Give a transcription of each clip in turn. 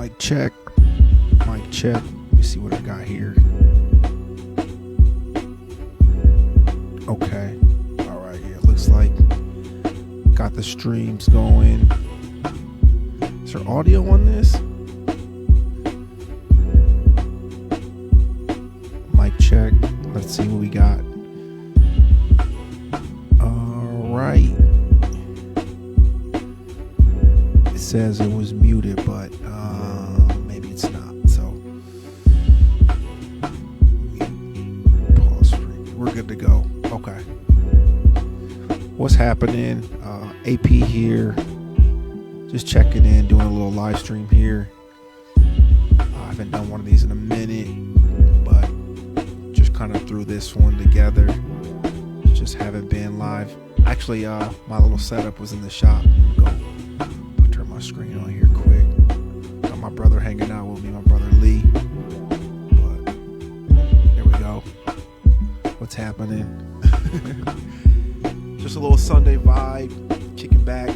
Mic check. Mic check. Let me see what I got here. Okay. All right. Yeah, it looks like got the streams going. Is there audio on this? Mic check. Let's see what we got. All right. It says it was muted, but maybe it's not. So pause. We're good to go. Okay. What's happening? AP here. Just checking in, doing a little live stream here. I haven't done one of these in a minute, but just kind of threw this one together. Just haven't been live. Actually, my little setup was in the shop. I'll turn my screen on here quick. Got my brother hanging out with me, my brother Lee. But there we go. What's happening? Just a little Sunday vibe, kicking back.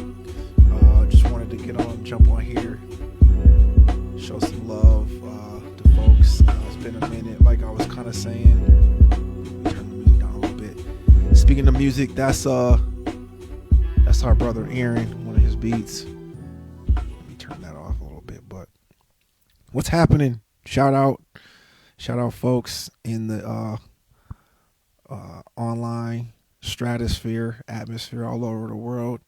Just wanted to get on, jump on here, show some love to folks. It's been a minute, like I was kind of saying. Turn the music down a little bit. Speaking of music, that's our brother Aaron, one of his beats. Let me turn that off a little bit. But what's happening? Shout out folks in the online stratosphere, atmosphere all over the world.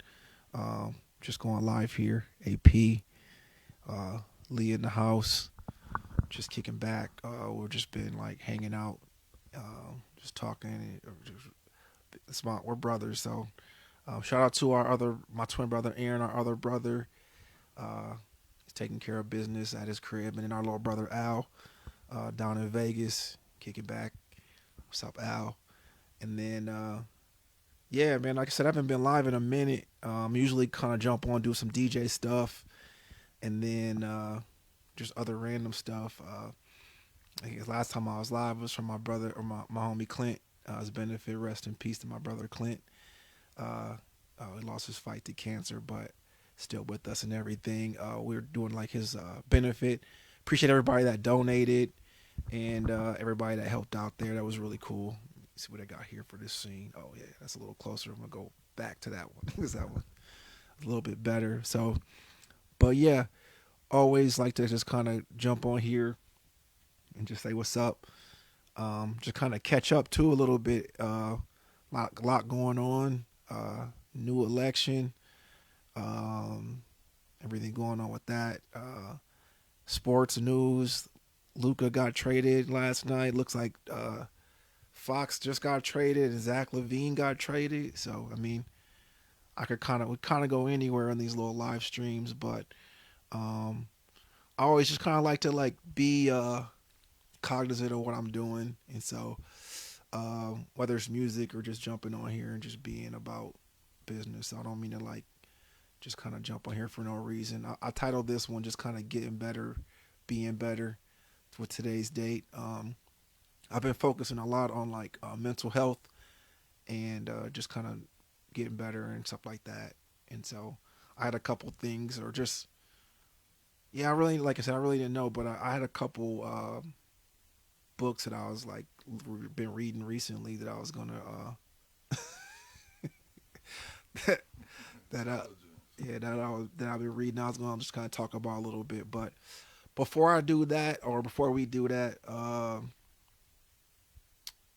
Just going live here. AP, Lee in the house, just kicking back. We've just been like hanging out, just talking. We're brothers, so shout out to my twin brother Aaron, our other brother. He's taking care of business at his crib, and then our little brother Al, down in Vegas, kicking back. What's up, Al? And then yeah, man, like I said, I haven't been live in a minute. Usually kind of jump on, do some DJ stuff, and then just other random stuff. I guess last time I was live was from my brother, or my homie Clint. His benefit, rest in peace to my brother Clint. He lost his fight to cancer, but still with us and everything. We're doing like his benefit. Appreciate everybody that donated and everybody that helped out there. That was really cool. See what I got here for this scene. Oh yeah, that's a little closer. I'm gonna go back to that one because that one a little bit better. So, but yeah, always like to just kind of jump on here and just say what's up. Just kind of catch up too a little bit. Lot going on. New election. Everything going on with that. Sports news. Luka got traded last night. Looks like Fox just got traded and Zach LaVine got traded. So, I mean, I could kind of go anywhere on these little live streams, but I always just kind of like to like be cognizant of what I'm doing. And so whether it's music or just jumping on here and just being about business. So I don't mean to like just kind of jump on here for no reason. I titled this one just kind of getting better, being better for today's date. I've been focusing a lot on like mental health and just kind of getting better and stuff like that. And so I had a couple things, or just, yeah, I really, like I said, I really didn't know, but I had a couple books that I was like been reading recently that I was gonna that I've been reading. I was gonna just kind of talk about a little bit, but before I do that, or before we do that,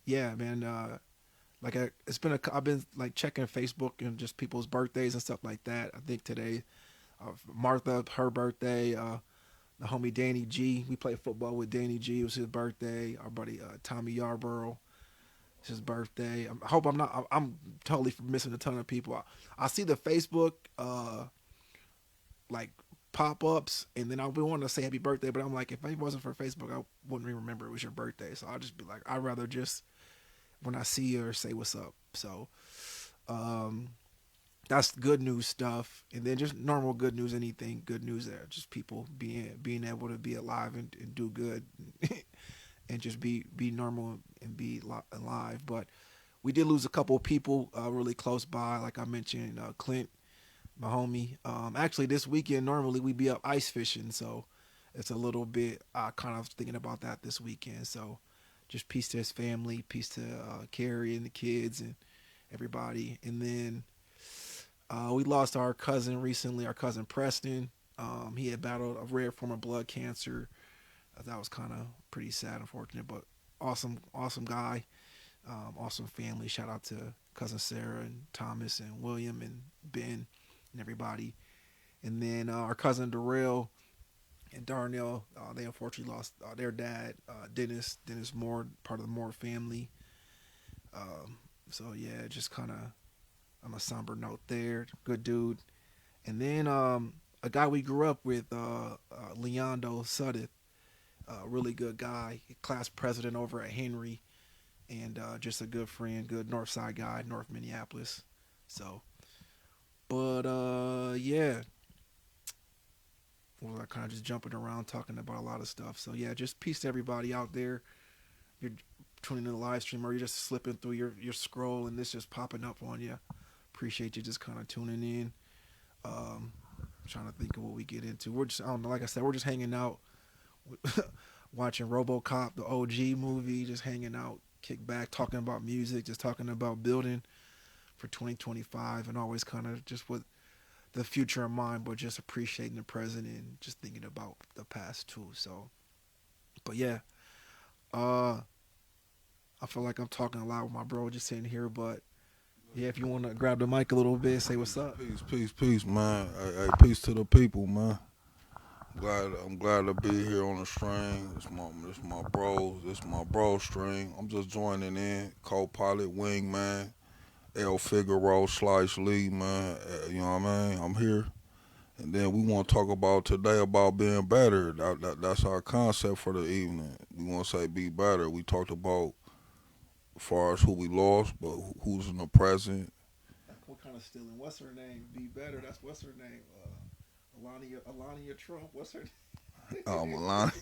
yeah, man. Like I've been like checking Facebook and just people's birthdays and stuff like that. I think today, Martha, her birthday. The homie Danny G. We played football with Danny G. It was his birthday. Our buddy Tommy Yarborough. It's his birthday. I hope I'm not. I'm totally missing a ton of people. I see the Facebook like pop-ups, and then I'll be wanting to say happy birthday, but I'm like, if it wasn't for Facebook, I wouldn't even remember it was your birthday. So I'll just be like, I'd rather just when I see you or say what's up. So that's good news stuff. And then just normal good news, anything good news there. Just people being able to be alive and do good and just be normal and be alive. But we did lose a couple of people really close by. Like I mentioned, Clint, my homie. Actually, this weekend, normally we'd be up ice fishing. So it's a little bit. I kind of thinking about that this weekend. So just peace to his family, peace to Carrie and the kids and everybody. And then we lost our cousin recently, our cousin Preston. He had battled a rare form of blood cancer. That was kind of pretty sad, unfortunate, but awesome, awesome guy, awesome family. Shout out to cousin Sarah and Thomas and William and Ben and everybody. And then our cousin Darrell and Darnell, they unfortunately lost their dad, Dennis Moore, part of the Moore family. So yeah, just kind of on a somber note there. Good dude. And then a guy we grew up with, Leondo Sudeth, really good guy, class president over at Henry, and just a good friend, good North Side guy, North Minneapolis. So, but yeah, well, I kind of just jumping around talking about a lot of stuff. So yeah, just peace to everybody out there. You're tuning in the live stream, or you're just slipping through your scroll, and this just popping up on you. Appreciate you just kind of tuning in. Um, Trying to think of what we get into. We're just, I don't know, like I said, we're just hanging out, watching RoboCop, the OG movie, just hanging out, kick back, talking about music, just talking about building for 2025, and always kind of just with the future in mind, but just appreciating the present and just thinking about the past too. So, but yeah, uh, I feel like I'm talking a lot with my bro just sitting here, but yeah, if you want to grab the mic a little bit, say what's up. Peace, peace, peace, man. Hey, peace to the people, man. I'm glad to be here on the string. This my bros. This my bro string. I'm just joining in. Co-pilot, wingman, El Figaro, Slice Lee, man. You know what I mean? I'm here. And then we want to talk about today about being better. That's our concept for the evening. We want to say be better. We talked about as far as who we lost, but who's in the present. What kind of stealing? What's her name? Be better. That's what's her name. Alania Trump. What's her? Melania,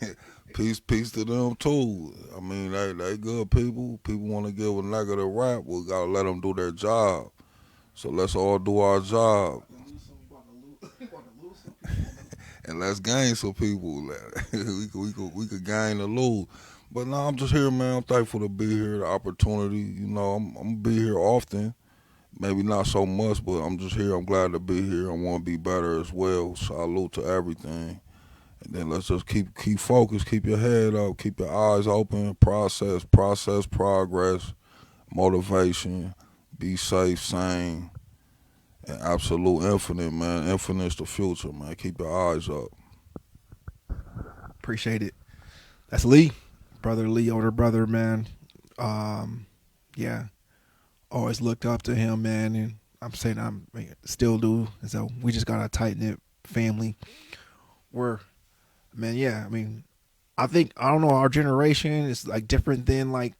peace to them too. I mean, they good people. People want to give a negative rap. We gotta let them do their job. So let's all do our job About to lose some. About to lose some people. and let's gain some people. We could gain or lose. But no, I'm just here, man. I'm thankful to be here. The opportunity, I'm gonna be here often. Maybe not so much, but I'm just here. I'm glad to be here. I want to be better as well. Salute to everything. And then let's just keep focused, keep your head up, keep your eyes open, process progress, motivation, be safe, sane, and absolute infinite, man. Infinite's the future, man. Keep your eyes up. Appreciate it. That's Lee, brother Lee, older brother, man. Yeah, always looked up to him, man, and I'm saying still do. And so we just got a tight knit family. We're man, yeah. I mean, I don't know. Our generation is like different than like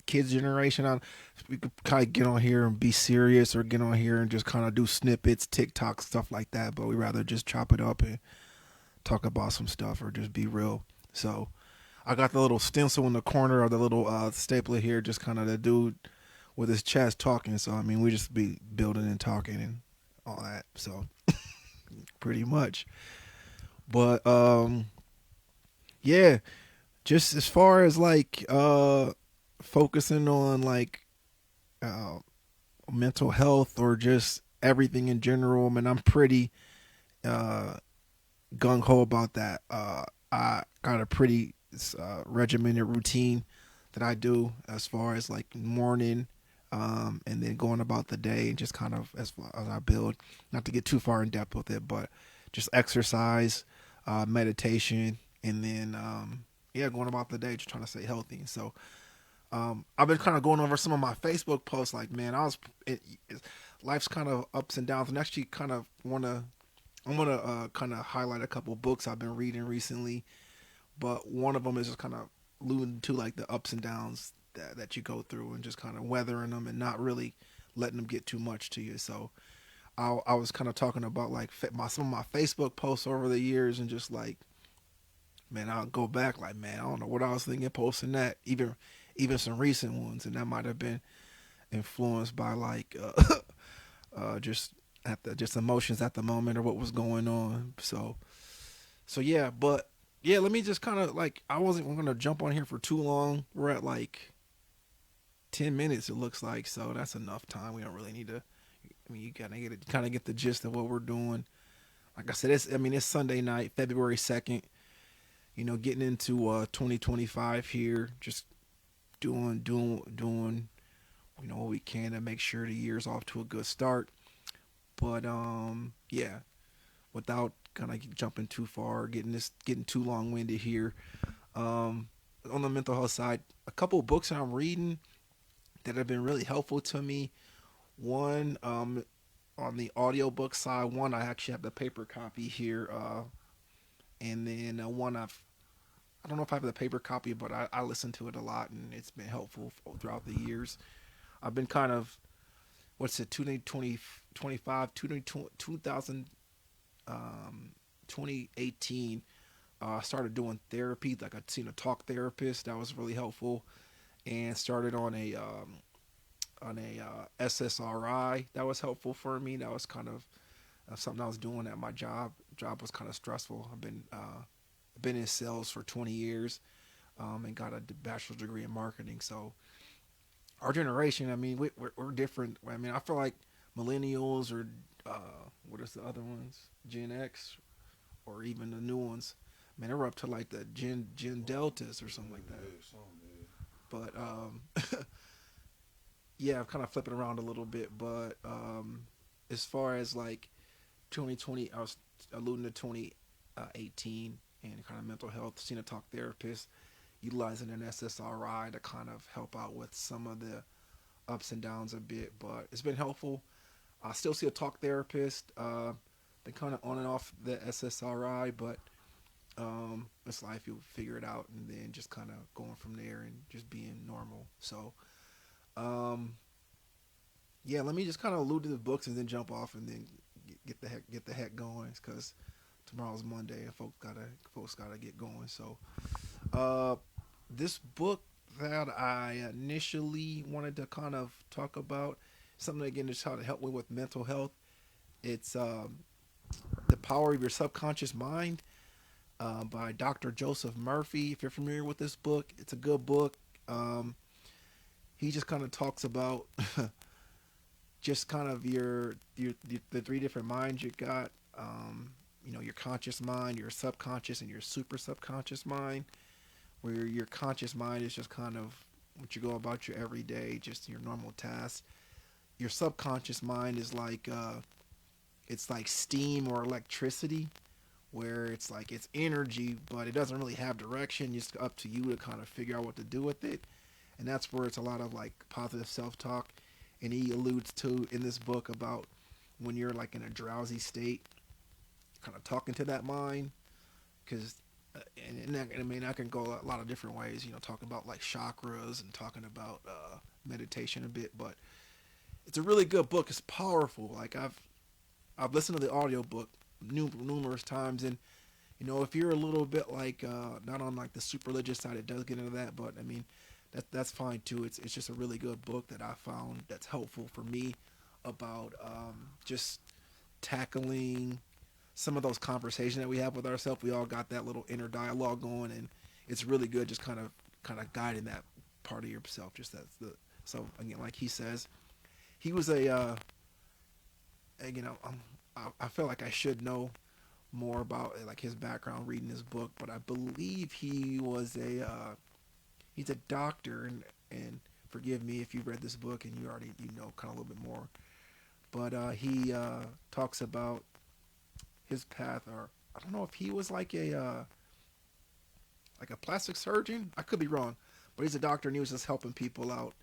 kids' generation. We could kind of get on here and be serious, or get on here and just kind of do snippets, TikTok stuff like that. But we rather just chop it up and talk about some stuff, or just be real. So I got the little stencil in the corner of the little stapler here, just kind of the dude with his chest talking. So I mean, we just be building and talking and all that. So pretty much. But yeah, just as far as like focusing on like uh mental health or just everything in general, I mean, I'm pretty uh gung ho about that. I got a pretty regimented routine that I do as far as like morning, and then going about the day, and just kind of as I build. Not to get too far in depth with it, but just exercise, meditation, and then yeah, going about the day, just trying to stay healthy. So I've been kind of going over some of my Facebook posts. Like, man, life's kind of ups and downs, and actually kind of I'm gonna kind of highlight a couple books I've been reading recently, but one of them is just kind of alluding to like the ups and downs that you go through, and just kind of weathering them and not really letting them get too much to you. So I was kind of talking about like some of my Facebook posts over the years, and just like, man, I'll go back like, man, I don't know what I was thinking posting that, even some recent ones, and that might have been influenced by like just just emotions at the moment, or what was going on. So yeah, but Yeah, let me just kind of like I wasn't going to jump on here for too long. We're at like 10 minutes. It looks like so that's enough time. We don't really need to. I mean, you gotta get kind of get the gist of what we're doing. Like I said, it's Sunday night, February 2nd. Getting into 2025 here. Just doing what we can to make sure the year's off to a good start. But yeah, without kind of jumping too far, getting too long winded here. Um, on the mental health side, a couple of books that I'm reading that have been really helpful to me. One, on the audiobook side, one I actually have the paper copy here, and then one I don't know if I have the paper copy, but I listen to it a lot, and it's been helpful throughout the years. I've been kind of what's it 2025 2000 2018. I started doing therapy. Like I'd seen a talk therapist that was really helpful, and started on a SSRI that was helpful for me. That was kind of something I was doing at my job. Job was kind of stressful. I've been in sales for 20 years, and got a bachelor's degree in marketing. So our generation, I mean, we're different. I mean, I feel like millennials or what is the other ones, Gen X, or even the new ones. Man, they're up to like the Gen Deltas or something like that. But yeah, I'm kind of flipping around a little bit. But as far as like 2020, I was alluding to 2018 and kind of mental health. Seen a talk therapist utilizing an SSRI to kind of help out with some of the ups and downs a bit, but it's been helpful. I still see a talk therapist. Been kind of on and off the SSRI, but it's life. You'll figure it out, and then just kind of going from there and just being normal. So, um, yeah, let me just kind of allude to the books and then jump off and then get the heck going because tomorrow's Monday and folks gotta get going. So, uh, this book that I initially wanted to kind of talk about something again to try to help me with mental health. It's The Power of Your Subconscious Mind by Dr. Joseph Murphy. If you're familiar with this book, it's a good book. Um, he just kind of talks about just kind of the three different minds you got. Your conscious mind, your subconscious, and your super subconscious mind. Where your conscious mind is just kind of what you go about your everyday, just your normal tasks. Your subconscious mind is like it's like steam or electricity, where it's like it's energy, but it doesn't really have direction. It's up to you to kind of figure out what to do with it, and that's where it's a lot of like positive self talk. And he alludes to in this book about when you're like in a drowsy state, kind of talking to that mind, because I mean, I can go a lot of different ways. Talking about like chakras and talking about meditation a bit, but it's a really good book. It's powerful. Like I've listened to the audiobook numerous times, and if you're a little bit like not on like the super religious side, it does get into that. But I mean, that's fine too. It's just a really good book that I found that's helpful for me about just tackling some of those conversations that we have with ourselves. We all got that little inner dialogue going, and it's really good just kind of guiding that part of yourself. Just that's the so again, like he says, he was I feel like I should know more about like his background reading his book, but I believe he's a doctor, and forgive me if you read this book and you already kind of a little bit more, but he talks about his path, or I don't know if he was like a plastic surgeon. I could be wrong, but he's a doctor and he was just helping people out,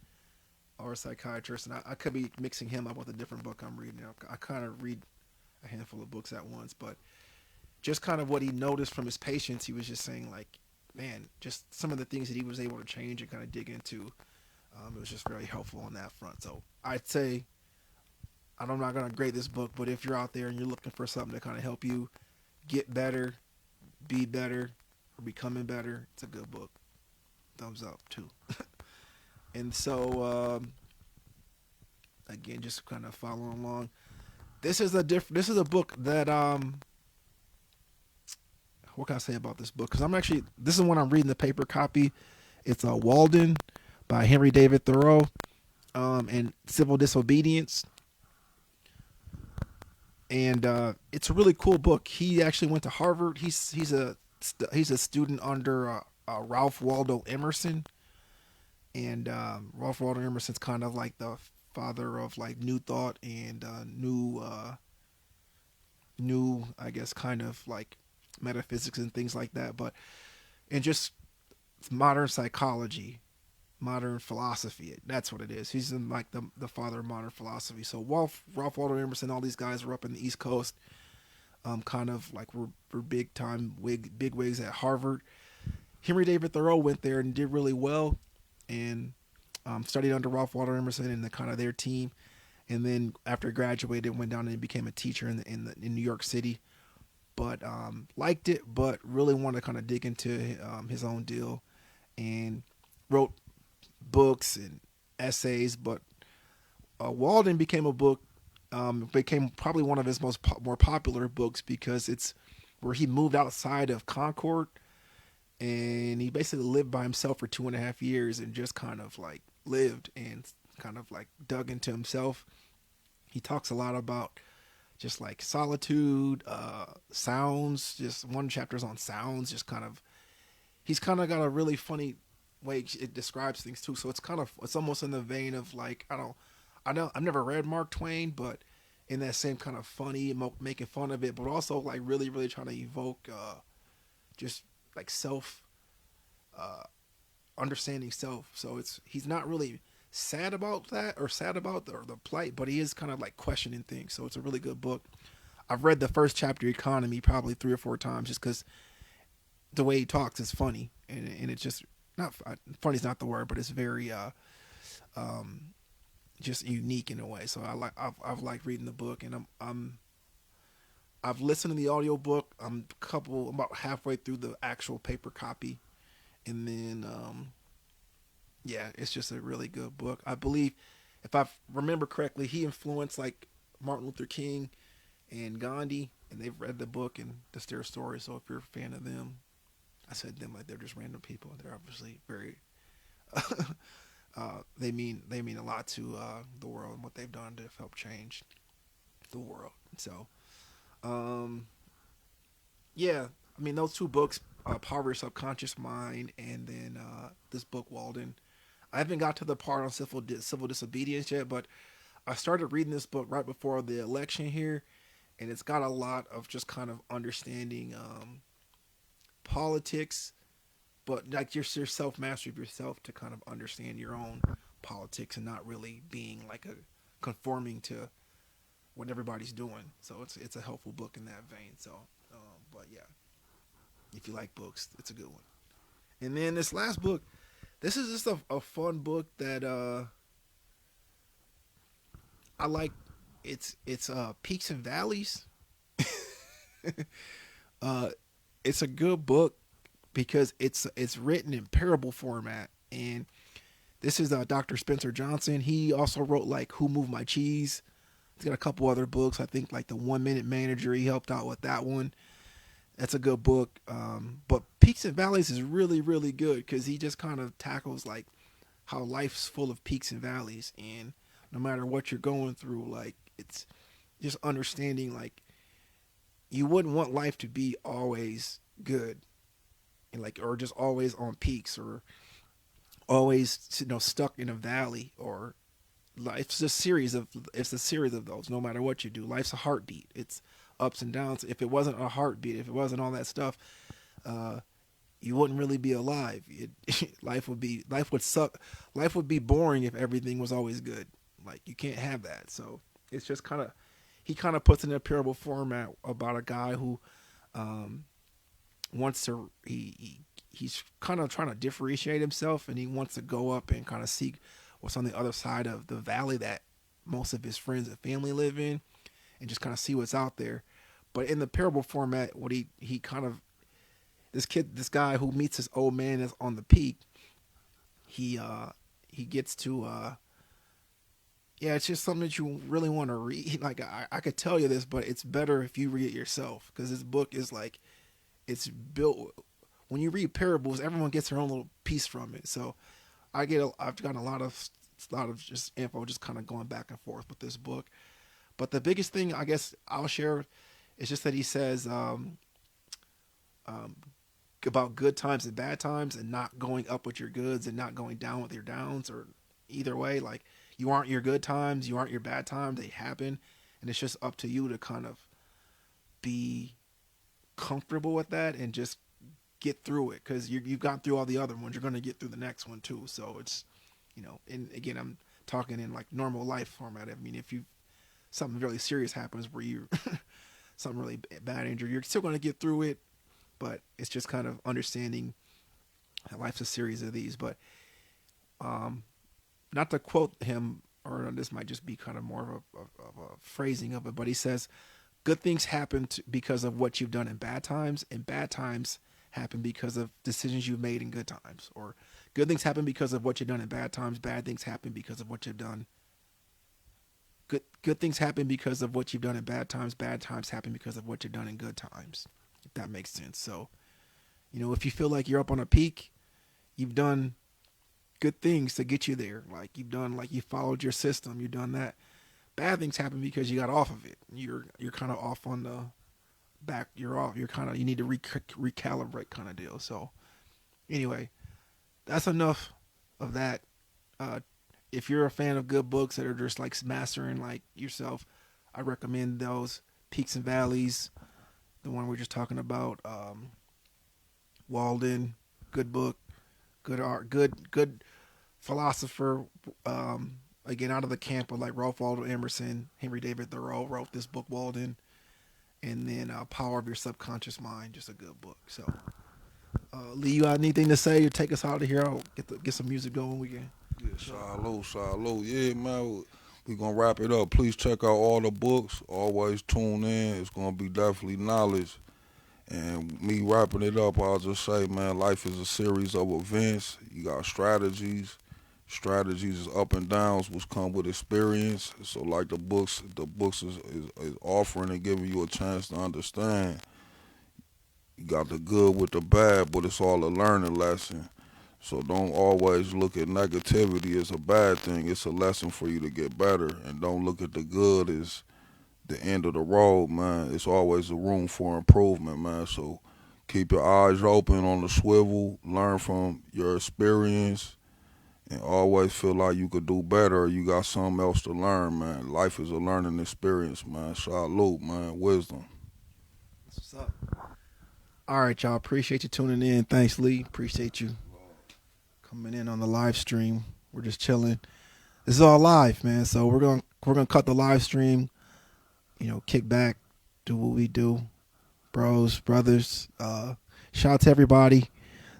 or a psychiatrist, and I could be mixing him up with a different book I'm reading. I kind of read a handful of books at once, but just kind of what he noticed from his patients, he was just saying like, man, just some of the things that he was able to change and kind of dig into. It was just very helpful on that front. So I'd say I'm not gonna grade this book, but if you're out there and you're looking for something to kind of help you get better, be better, or becoming better, it's a good book. Thumbs up too. And so again, just kind of following along. This is a book that what can I say about this book? Because this is when I'm reading the paper copy. It's Walden by Henry David Thoreau, and Civil Disobedience. And it's a really cool book. He actually went to Harvard. He's a student under Ralph Waldo Emerson, and Ralph Waldo Emerson's kind of like the father of like New Thought and new, I guess, kind of like metaphysics and things like that. But and just modern psychology, modern philosophy. That's what it is. He's in like the father of modern philosophy. So Ralph Waldo Emerson, all these guys were up in the East Coast, kind of like were big time big wigs at Harvard. Henry David Thoreau went there and did really well, and studied under Ralph Waldo Emerson and the kind of their team. And then after he graduated, went down and became a teacher in New York City. But liked it, but really wanted to kind of dig into his own deal, and wrote books and essays. But Walden became a book, became probably one of his more popular books because it's where he moved outside of Concord, and he basically lived by himself for 2.5 years and just kind of like lived and kind of like dug into himself. He talks a lot about just like solitude, sounds. Just one chapter's on sounds. Just kind of, he's kind of got a really funny way it describes things too. So it's almost in the vein of like I've never read Mark Twain, but in that same kind of funny, making fun of it, but also like really really trying to evoke just like self, uh, understanding self. So he's not really sad about that or sad about the plight, but he is kind of like questioning things. So it's a really good book. I've read the first chapter, Economy, probably 3 or 4 times just because the way he talks is funny, and it's just not funny's not the word, but it's very um, just unique in a way. So I've liked reading the book, and I've listened to the audiobook. I'm about halfway through the actual paper copy, and then yeah, it's just a really good book. I believe, if I remember correctly, he influenced like Martin Luther King and Gandhi, and they've read the book and that's their story. So if you're a fan of them, I said them like they're just random people. They're obviously very they mean a lot to the world and what they've done to help change the world. So yeah, I mean those two books, Power of Your Subconscious Mind, and then this book Walden. I haven't got to the part on civil disobedience yet, but I started reading this book right before the election here, and it's got a lot of just kind of understanding politics, but like your self mastery of yourself to kind of understand your own politics and not really being like a conforming to what everybody's doing. So it's a helpful book in that vein. So, but yeah, if you like books, it's a good one. And then this last book, this is just a fun book that I like. It's Peaks and Valleys. uh, it's a good book because it's written in parable format, and this is Dr. Spencer Johnson. He also wrote like Who Moved My Cheese. He's got a couple other books. I think like the 1 Minute Manager. He helped out with that one. That's a good book. But Peaks and Valleys is really really good because he just kind of tackles like how life's full of peaks and valleys, and no matter what you're going through, like it's just understanding like you wouldn't want life to be always good and like or just always on peaks or always stuck in a valley or it's a series of those. No matter what you do, life's a heartbeat. It's ups and downs. If it wasn't a heartbeat, if it wasn't all that stuff, uh, you wouldn't really be alive. Life would suck. Life would be boring if everything was always good. Like you can't have that. So it's just kind of he kind of puts in a parable format about a guy who um, wants to he's kind of trying to differentiate himself, and he wants to go up and kind of seek what's on the other side of the valley that most of his friends and family live in, and just kind of see what's out there. But in the parable format, what he kind of this guy who meets this old man that's on the peak, he gets to yeah, it's just something that you really want to read. Like I could tell you this, but it's better if you read it yourself because this book is like it's built. When you read parables, everyone gets their own little piece from it. So I've gotten a lot of just info, just kind of going back and forth with this book. But the biggest thing I guess I'll share is just that he says um, about good times and bad times, and not going up with your goods and not going down with your downs, or either way. Like, you aren't your good times, you aren't your bad times. They happen, and it's just up to you to kind of be comfortable with that and just get through it, because you've gone through all the other ones. You're going to get through the next one too. So it's, and again, I'm talking in like normal life format. I mean, if you something really serious happens where you something really bad injury, you're still going to get through it. But it's just kind of understanding that life's a series of these. But not to quote him, or this might just be kind of more of a phrasing of it, but he says, good things happen because of what you've done in bad times, and bad times happen because of decisions you've made in good times. Or good things happen because of what you've done in bad times, bad things happen because of what you've done. Good things happen because of what you've done in bad times happen because of what you've done in good times, if that makes sense. So, if you feel like you're up on a peak, you've done good things to get you there. Like, you followed your system, you've done that. Bad things happen because you got off of it. You're kind of off on the back. You're off. You need to recalibrate kind of deal. So anyway, that's enough of that. If you're a fan of good books that are just like mastering like yourself, I recommend those. Peaks and Valleys, the one we're just talking about. Walden, good book, good art, good philosopher. Again, out of the camp of like Ralph Waldo Emerson, Henry David Thoreau wrote this book, Walden, and then Power of Your Subconscious Mind, just a good book. So, Lee, you got anything to say or take us out of here? I'll get some music going. We can. Yeah, salute. Yeah, man, we gonna wrap it up. Please check out all the books. Always tune in. It's gonna be definitely knowledge. And me wrapping it up, I'll just say, man, life is a series of events. You got strategies. Strategies is up and downs, which come with experience. So, like the books is offering and giving you a chance to understand. You got the good with the bad, but it's all a learning lesson. So don't always look at negativity as a bad thing. It's a lesson for you to get better. And don't look at the good as the end of the road, man. It's always a room for improvement, man. So keep your eyes open on the swivel, learn from your experience, and always feel like you could do better or you got something else to learn, man. Life is a learning experience, man. Salute, man. Wisdom. What's up? All right, y'all. Appreciate you tuning in. Thanks, Lee. Appreciate you coming in on the live stream. We're just chilling. This is all live, man. So we're gonna cut the live stream. Kick back, do what we do, brothers. Shout out to everybody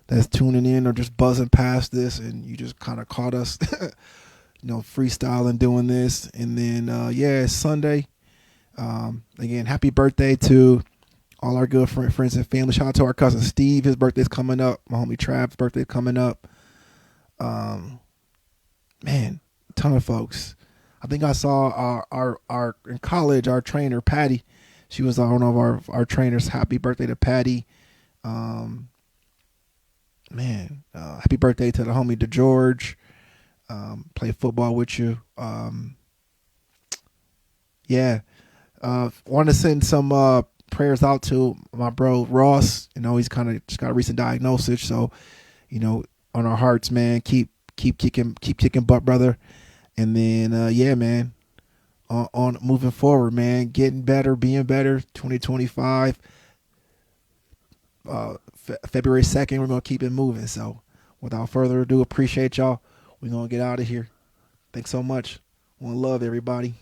that's tuning in or just buzzing past this, and you just kind of caught us, freestyling doing this. And then it's Sunday. Again, happy birthday to all our good friends and family. Shout out to our cousin Steve. His birthday's coming up. My homie Trav's birthday coming up. Man, a ton of folks. I think I saw our in college, our trainer Patty. She was one of our trainers. Happy birthday to Patty. Happy birthday to the homie DeGeorge. Play football with you. Want to send some prayers out to my bro Ross. He's kind of just got a recent diagnosis, so on our hearts, man. Keep kicking butt, brother. And then man, on moving forward, man, getting better, being better. 2025, February 2nd, we're gonna keep it moving. So, without further ado, appreciate y'all. We're gonna get out of here. Thanks so much. One love, everybody.